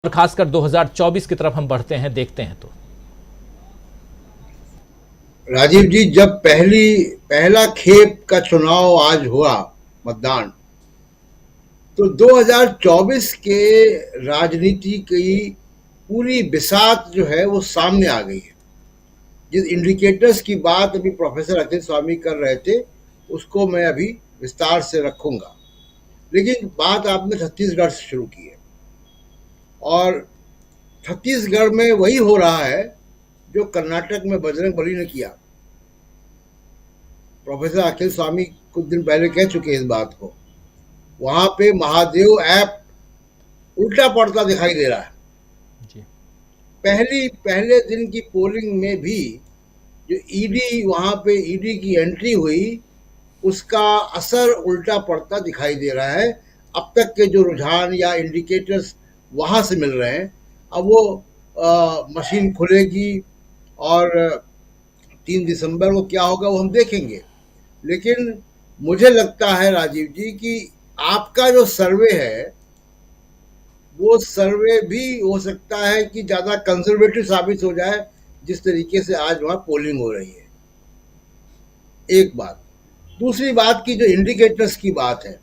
और खासकर 2024 की तरफ हम बढ़ते हैं, देखते हैं तो राजीव जी, जब पहला खेप का चुनाव आज हुआ, मतदान, तो 2024 के राजनीति की पूरी बिसात जो है वो सामने आ गई है। जिस इंडिकेटर्स की बात अभी प्रोफेसर अखिल स्वामी कर रहे थे, उसको मैं अभी विस्तार से रखूंगा। लेकिन बात आपने छत्तीसगढ़ से शुरू की है, और छत्तीसगढ़ में वही हो रहा है जो कर्नाटक में बजरंग बली ने किया। प्रोफेसर अखिल स्वामी कुछ दिन पहले कह चुके हैं इस बात को। वहां पे महादेव ऐप उल्टा पड़ता दिखाई दे रहा है। जी। पहले दिन की पोलिंग में भी जो ईडी, वहां पे ईडी की एंट्री हुई, उसका असर उल्टा पड़ता दिखाई दे रहा है। अब तक के जो रुझान या इंडिकेटर्स वहां से मिल रहे हैं, अब वो मशीन खुलेगी और 3 दिसंबर को क्या होगा वो हम देखेंगे। लेकिन मुझे लगता है राजीव जी कि आपका जो सर्वे है, वो सर्वे भी हो सकता है कि ज्यादा कंजर्वेटिव साबित हो जाए, जिस तरीके से आज वहां पोलिंग हो रही है। एक बात। दूसरी बात की जो इंडिकेटर्स की बात है,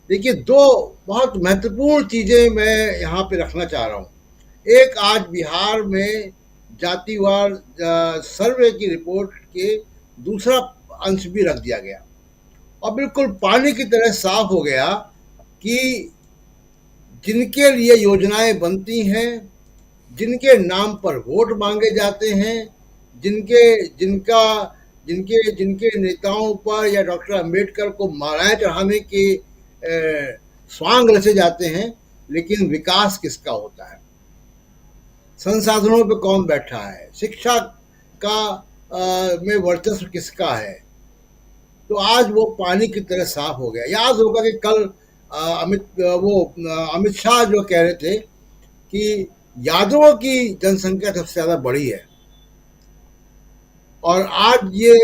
देखिए, दो बहुत महत्वपूर्ण चीजें मैं यहाँ पे रखना चाह रहा हूँ। एक, आज बिहार में जातिवार सर्वे की रिपोर्ट के दूसरा अंश भी रख दिया गया, और बिल्कुल पानी की तरह साफ हो गया कि जिनके लिए योजनाएं बनती हैं, जिनके नाम पर वोट मांगे जाते हैं, जिनके जिनका जिनके जिनके नेताओं पर या डॉक्टर अंबेडकर को मालाएं चढ़ाने के स्वांग रचे जाते हैं, लेकिन विकास किसका होता है, संसाधनों पे कौन बैठा है, शिक्षा का में वर्चस्व किसका है, तो आज वो पानी की तरह साफ हो गया। याद होगा कि कल अमित शाह जो कह रहे थे कि यादवों की जनसंख्या सबसे ज्यादा बढ़ी है, और आज ये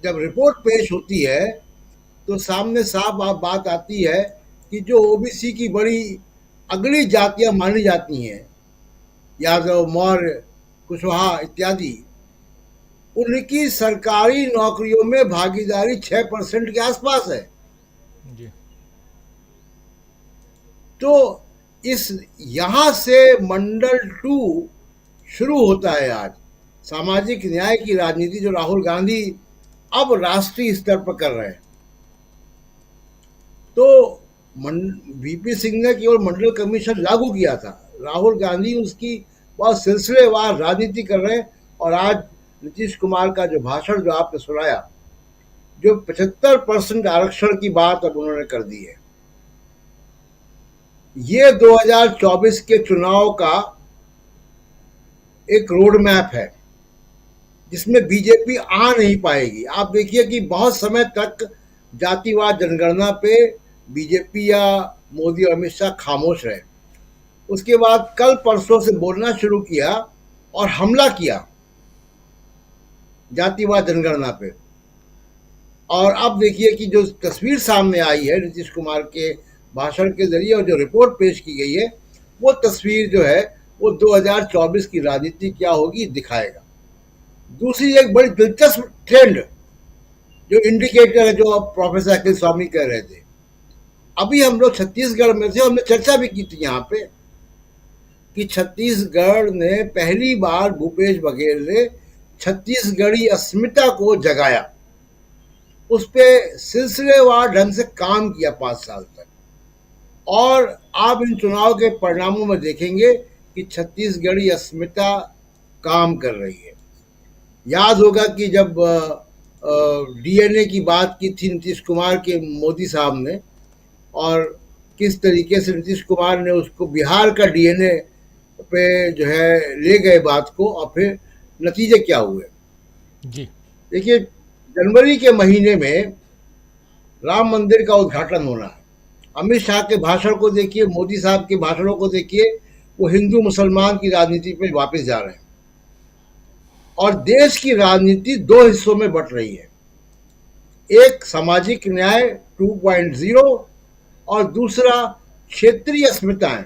जब रिपोर्ट पेश होती है तो सामने साफ बात आती है कि जो ओबीसी की बड़ी अगली जातियां मानी जाती हैं, यादव, मौर्य, कुशवाहा इत्यादि, उनकी सरकारी नौकरियों में भागीदारी 6% के आसपास है। जी। तो इस यहां से मंडल 2 शुरू होता है आज। सामाजिक न्याय की राजनीति जो राहुल गांधी अब राष्ट्रीय स्तर पर कर रहे हैं, तो वीपी सिंह ने केवल मंडल कमीशन लागू किया था, राहुल गांधी उसकी बहुत सिलसिलेवार राजनीति कर रहे हैं। और आज नीतीश कुमार का जो भाषण जो आपने सुनाया, जो 75% आरक्षण की बात अब उन्होंने कर दी है, ये 2024 के चुनाव का एक रोड मैप है जिसमें बीजेपी आ नहीं पाएगी। आप देखिए कि बहुत समय तक जातिवाद जनगणना पे बीजेपी या मोदी और अमित शाह खामोश रहे। उसके बाद कल परसों से बोलना शुरू किया और हमला किया जातिवाद जनगणना पे। और अब देखिए कि जो तस्वीर सामने आई है नीतीश कुमार के भाषण के जरिए और जो रिपोर्ट पेश की गई है, वो तस्वीर जो है वो 2024 की राजनीति क्या होगी दिखाएगा। दूसरी एक बड़ी दिलचस्प ट्रेंड, जो इंडिकेटर है, जो अब प्रोफेसर अखिल स्वामी कह रहे थे, अभी हम लोग छत्तीसगढ़ में थे, हमने चर्चा भी की थी यहाँ पे कि छत्तीसगढ़ ने पहली बार भूपेश बघेल ने छत्तीसगढ़ी अस्मिता को जगाया, उस पर सिलसिलेवार ढंग से काम किया 5 साल तक। और आप इन चुनाव के परिणामों में देखेंगे कि छत्तीसगढ़ी अस्मिता काम कर रही है। याद होगा कि जब डीएनए की बात की थी नीतीश कुमार के मोदी साहब ने, और किस तरीके से नीतीश कुमार ने उसको बिहार का डीएनए पे जो है ले गए बात को, और फिर नतीजे क्या हुए। जी। देखिए, जनवरी के महीने में राम मंदिर का उद्घाटन होना है। अमित शाह के भाषण को देखिए, मोदी साहब के भाषणों को देखिए, वो हिंदू मुसलमान की राजनीति पे वापस जा रहे हैं। और देश की राजनीति दो हिस्सों में बट रही है, एक सामाजिक न्याय 2.0 और दूसरा क्षेत्रीय अस्मिताएं।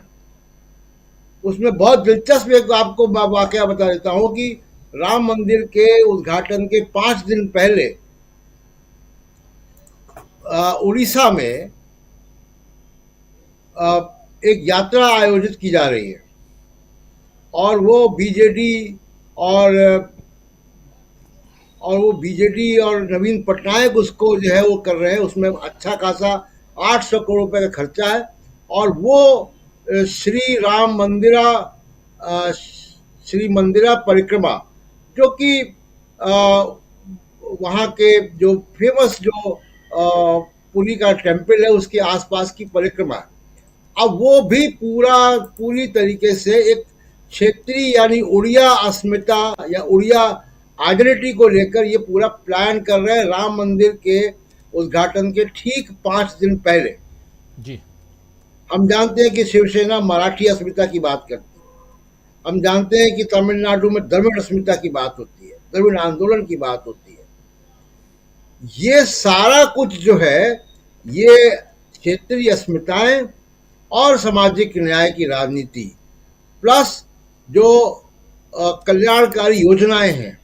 उसमें बहुत दिलचस्प एक आपको वाकया बता देता हूँ कि राम मंदिर के उद्घाटन के 5 दिन पहले उड़ीसा में एक यात्रा आयोजित की जा रही है और वो बीजेडी और और नवीन पटनायक उसको जो है वो कर रहे हैं। उसमें अच्छा खासा 800 करोड़ रुपए का खर्चा है और वो श्री राम मंदिरा श्री मंदिरा परिक्रमा, जो कि वहाँ के जो फेमस जो पुरी का टेम्पल है उसके आसपास की परिक्रमा है। अब वो भी पूरी तरीके से एक क्षेत्रीय यानी उड़िया अस्मिता या उड़िया आइडेंटिटी को लेकर ये पूरा प्लान कर रहे हैं राम मंदिर के उद्घाटन के ठीक 5 दिन पहले। जी। हम जानते हैं कि शिवसेना मराठी अस्मिता की बात करती है, हम जानते हैं कि तमिलनाडु में द्रविड़ अस्मिता की बात होती है, द्रविड़ आंदोलन की बात होती है। ये सारा कुछ जो है ये क्षेत्रीय अस्मिताएं और सामाजिक न्याय की राजनीति प्लस जो कल्याणकारी योजनाएं हैं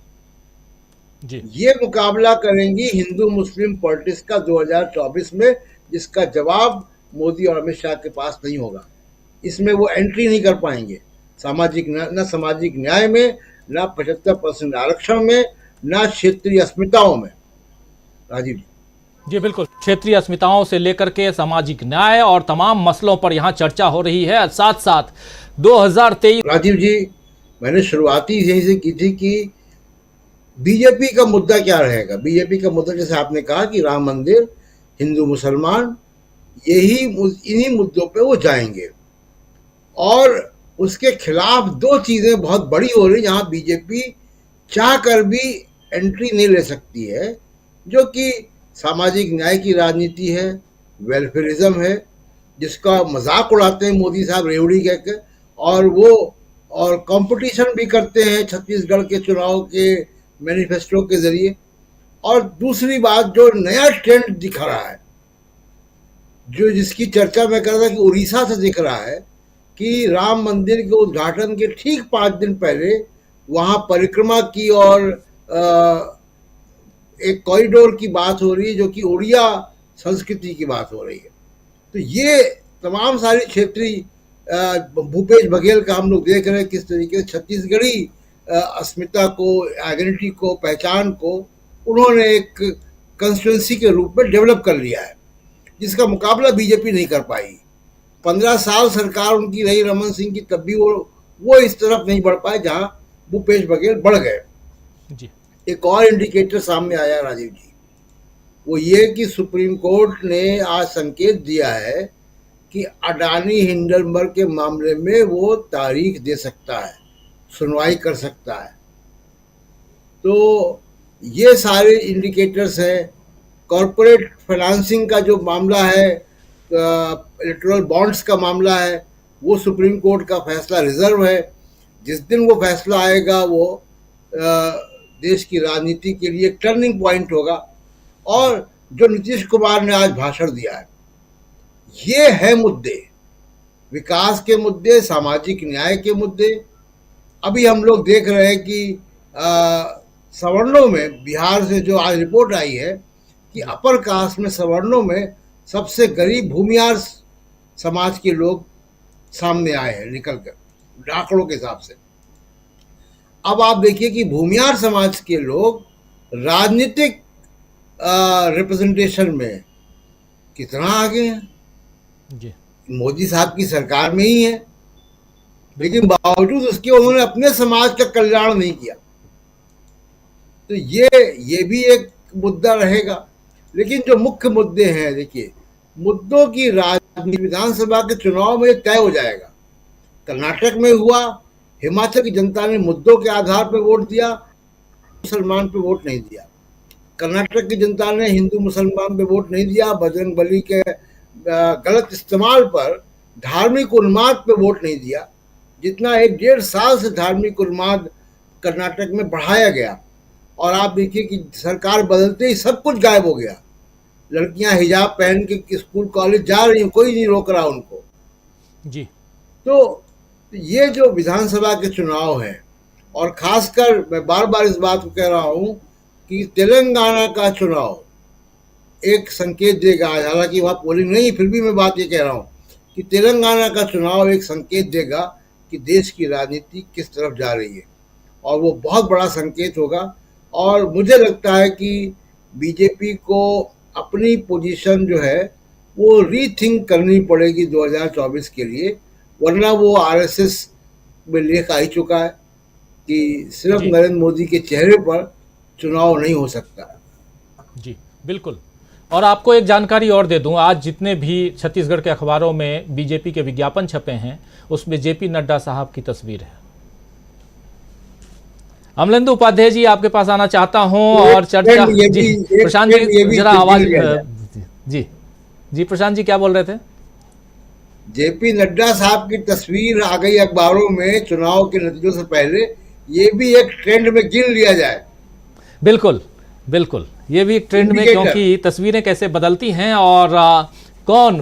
जी। ये मुकाबला करेंगी हिंदू मुस्लिम पॉलिटिक्स का 2024 में, जिसका जवाब मोदी और अमित शाह के पास नहीं होगा। इसमें वो एंट्री नहीं कर पाएंगे न सामाजिक न्याय में, न 75% आरक्षण में, न क्षेत्रीय अस्मिताओं में। राजीव जी। जी बिल्कुल, क्षेत्रीय अस्मिताओं से लेकर के सामाजिक न्याय और तमाम मसलों पर यहाँ चर्चा हो रही है। साथ साथ 2023 राजीव जी, मैंने शुरुआती यहीं से की थी कि बीजेपी का मुद्दा क्या रहेगा। बीजेपी का मुद्दा जैसे आपने कहा कि राम मंदिर, हिंदू मुसलमान, इन्हीं मुद्दों पे वो जाएंगे और उसके खिलाफ दो चीजें बहुत बड़ी हो रही जहां बीजेपी चाह कर भी एंट्री नहीं ले सकती है, जो कि सामाजिक न्याय की राजनीति है, वेलफेयरिज्म है, जिसका मजाक उड़ाते हैं मोदी साहब रेवड़ी कहकर, और कंपटीशन भी करते हैं छत्तीसगढ़ के चुनाव के मैनिफेस्टो के जरिए। और दूसरी बात, जो नया ट्रेंड दिख रहा है, जो जिसकी चर्चा मैं कर रहा था कि उड़ीसा से दिख रहा है कि राम मंदिर के उद्घाटन के ठीक 5 दिन पहले वहां परिक्रमा की और एक कॉरिडोर की बात हो रही है, जो कि उड़िया संस्कृति की बात हो रही है। तो ये तमाम सारी क्षेत्रीय भूपेश बघेल का हम लोग देख रहे हैं किस तरीके से छत्तीसगढ़ी अस्मिता को, आइडेंटिटी को, पहचान को उन्होंने एक कंस्टिट्यूंसी के रूप में डेवलप कर लिया है, जिसका मुकाबला बीजेपी नहीं कर पाई। 15 साल सरकार उनकी रही रमन सिंह की, तब भी वो इस तरफ नहीं बढ़ पाए जहां भूपेश बघेल बढ़ गए। जी। एक और इंडिकेटर सामने आया राजीव जी, वो ये कि सुप्रीम कोर्ट ने आज संकेत दिया है कि अडानी हिंडनबर्ग के मामले में वो तारीख दे सकता है, सुनवाई कर सकता है। तो ये सारे इंडिकेटर्स हैं। कॉरपोरेट फाइनेंसिंग का जो मामला है, इलेक्टोरल बॉन्ड्स का मामला है, वो सुप्रीम कोर्ट का फैसला रिजर्व है। जिस दिन वो फैसला आएगा वो देश की राजनीति के लिए टर्निंग पॉइंट होगा। और जो नीतीश कुमार ने आज भाषण दिया है, ये है मुद्दे, विकास के मुद्दे, सामाजिक न्याय के मुद्दे। अभी हम लोग देख रहे हैं कि सवर्णों में, बिहार से जो आज रिपोर्ट आई है कि अपर कास्ट में, सवर्णों में सबसे गरीब भूमिहार समाज के लोग सामने आए हैं निकलकर आंकड़ों के हिसाब से। अब आप देखिए कि भूमिहार समाज के लोग राजनीतिक रिप्रेजेंटेशन में कितना आगे हैं। जी। मोदी साहब की सरकार में ही है, लेकिन बावजूद उसके उन्होंने अपने समाज का कल्याण नहीं किया। तो ये भी एक मुद्दा रहेगा। लेकिन जो मुख्य मुद्दे हैं, देखिए, मुद्दों की राजनीति विधानसभा के चुनाव में तय हो जाएगा। कर्नाटक में हुआ, हिमाचल की जनता ने मुद्दों के आधार पर वोट दिया, मुसलमान पे वोट नहीं दिया। कर्नाटक की जनता ने हिंदू मुसलमान पे वोट नहीं दिया, बजरंगबली के गलत इस्तेमाल पर धार्मिक उन्माद पे वोट नहीं दिया, जितना 1-1.5 साल से धार्मिक उन्माद कर्नाटक में बढ़ाया गया। और आप देखिए कि सरकार बदलते ही सब कुछ गायब हो गया। लड़कियां हिजाब पहन के स्कूल कॉलेज जा रही हैं, कोई नहीं रोक रहा उनको। जी। तो तो ये जो विधानसभा के चुनाव है, और खासकर मैं बार बार इस बात को कह रहा हूं कि तेलंगाना का चुनाव एक संकेत देगा। हालांकि वहां पोलिंग नहीं, फिर भी मैं बात ये कह रहा हूं कि तेलंगाना का चुनाव एक संकेत देगा कि देश की राजनीति किस तरफ जा रही है, और वो बहुत बड़ा संकेत होगा। और मुझे लगता है कि बीजेपी को अपनी पोजीशन जो है वो रीथिंक करनी पड़ेगी 2024 के लिए, वरना वो आरएसएस में लेख आ ही चुका है कि सिर्फ जी नरेंद्र मोदी के चेहरे पर चुनाव नहीं हो सकता। जी बिल्कुल। और आपको एक जानकारी और दे दूं, आज जितने भी छत्तीसगढ़ के अखबारों में बीजेपी के विज्ञापन छपे हैं उसमें जेपी नड्डा साहब की तस्वीर है। अमलेंदु उपाध्याय जी, आपके पास आना चाहता हूं और चर्चा। जी प्रशांत जी जरा आवाज। जी जी प्रशांत जी क्या बोल रहे थे? जेपी नड्डा साहब की तस्वीर आ गई अखबारों में चुनाव के नतीजों से पहले, ये भी एक ट्रेंड में गिन लिया जाए। बिल्कुल बिल्कुल, ये भी एक ट्रेंड में, क्योंकि तस्वीरें कैसे बदलती हैं और कौन